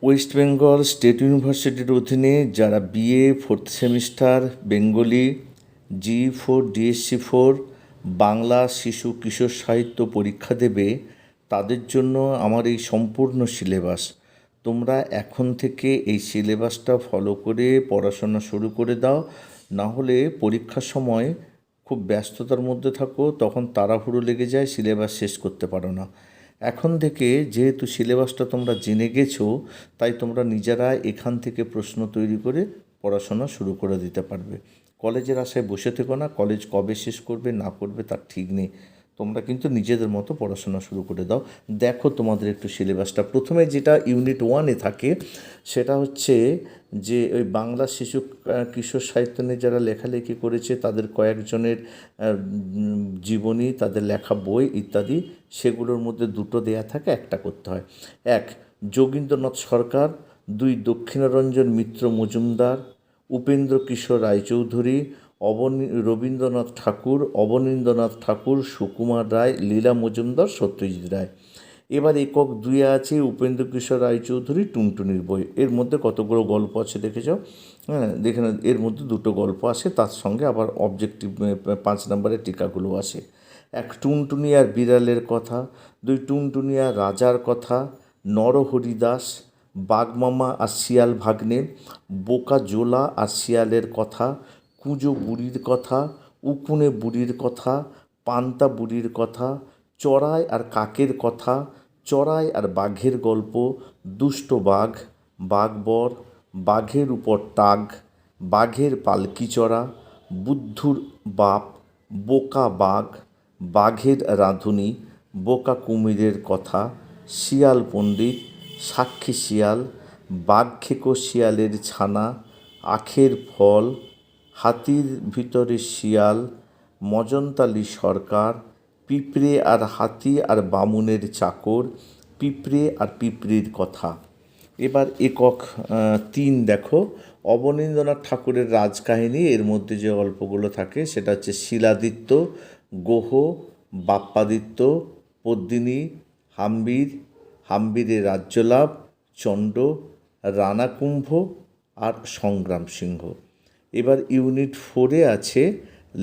West Bengal state ইউনিভার্সিটির অধীনে যারা বিএ ফোর্থ সেমিস্টার বেঙ্গলি জি4 ডিএসসি4 বাংলা শিশু কিশোর সাহিত্য পরীক্ষা দেবে তাদের জন্য আমার এই সম্পূর্ণ সিলেবাস। তোমরা এখন থেকে এই সিলেবাসটা ফলো করে পড়াশোনা শুরু করে দাও, না হলে পরীক্ষার সময় খুব ব্যস্ততার মধ্যে থাকো, তখন তাড়াহুড়ো লেগে যায়, সিলেবাস শেষ করতে পারো না। এখন থেকে যেহেতু সিলেবাসটা তোমরা জেনে গেছো, তাই তোমরা নিজেরা এখান থেকে প্রশ্ন তৈরি করে পড়াশোনা শুরু করে দিতে পারবে। কলেজের আশায় বসে থেকো না, কলেজ কবে শেষ করবে না করবে তার ঠিক নেই। তোমরা কিন্তু নিজেদের মতো পড়াশোনা শুরু করে দাও। দেখো তোমাদের একটু সিলেবাসটা, প্রথমে যেটা ইউনিট 1-এ থাকে সেটা হচ্ছে যে ওই বাংলা শিশু কিশোর সাহিত্য নিয়ে যারা লেখালেখি করেছে তাদের কয়েকজনের জীবনী, তাদের লেখা বই ইত্যাদি, সেগুলোর মধ্যে দুটো দেয়া থাকে, একটা করতে হয়। 1 যোগীন্দ্রনাথ সরকার, 2 দক্ষিণারঞ্জন মিত্র মজুমদার, উপেন্দ্র কিশোর রায়চৌধুরী, রবীন্দ্রনাথ ঠাকুর, অবনীন্দ্রনাথ ঠাকুর, সুকুমার রায়, লীলা মজুমদার, সত্যজিৎ রায়। এবার একক 2-এ আছে উপেন্দ্র কিশোর রায়চৌধুরী টুনটুনির বই। এর মধ্যে কতগুলো গল্প আছে দেখে যাও। হ্যাঁ, দেখে না, এর মধ্যে 2টো গল্প আসে, তার সঙ্গে আবার অবজেক্টিভ 5 নম্বরের টিকাগুলো আসে। 1 টুনটুনি আর বিড়ালের কথা, 2 টুনটুনি আর রাজার কথা, নরহরি দাস, বাঘমামা আর শিয়াল ভাগ্নে, বোকা জোলা আর শিয়ালের কথা, কুঁজো বুড়ির কথা, উকুনে বুড়ির কথা, পান্তা বুড়ির কথা, চড়াই আর কাকের কথা, চড়াই আর বাঘের গল্প, দুষ্ট বাঘ, বাঘবর, বাঘের উপর টাগ, বাঘের পালকি চড়া, বুদ্ধুর বাপ, বোকা বাঘ, বাঘের রাঁধুনি, বোকা কুমিরের কথা, শিয়াল পণ্ডিত, সাক্ষী শিয়াল, বাঘখেকো শিয়ালের ছানা, আখের ফল, হাতির ভিতরে শিয়াল, মজনতালি সরকার, পিঁপড়ে আর হাতি আর বামুনের চাকর, পিঁপড়ে আর পিঁপড়ির কথা। এবার একক 3 দেখো, অবনীন্দ্রনাথ ঠাকুরের রাজকাহিনী। এর মধ্যে যে গল্পগুলো থাকে সেটা হচ্ছে শিলাদিত্য, গোহ, বাপ্পাদিত্য, পদ্মিনী, হাম্বিরের রাজ্যলাভ, চণ্ড, রানাকুম্ভ আর সংগ্রাম সিংহ। এবার ইউনিট 4-এ আছে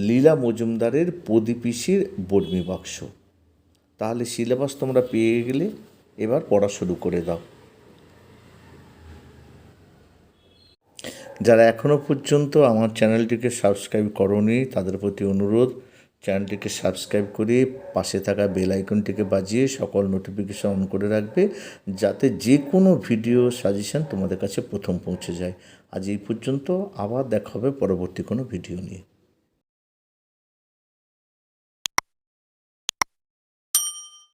লীলা মজুমদারের প্রদীপিসির বর্মী বাক্স। তাহলে সিলেবাস তোমরা পেয়ে গেলে, এবার পড়া শুরু করে দাও। যারা এখনও পর্যন্ত আমার চ্যানেলটিকে সাবস্ক্রাইব করোনি তাদের প্রতি অনুরোধ, চ্যানেলটিকে সাবস্ক্রাইব করে পাশে থাকা বেল আইকনটিকে বাজিয়ে সকল নোটিফিকেশন অন করে রাখবে, যাতে যে কোনো ভিডিও সাজেশন তোমাদের কাছে প্রথম পৌঁছে যায়। আজ এই পর্যন্ত, আবার দেখা হবে পরবর্তী কোনো ভিডিও নিয়ে।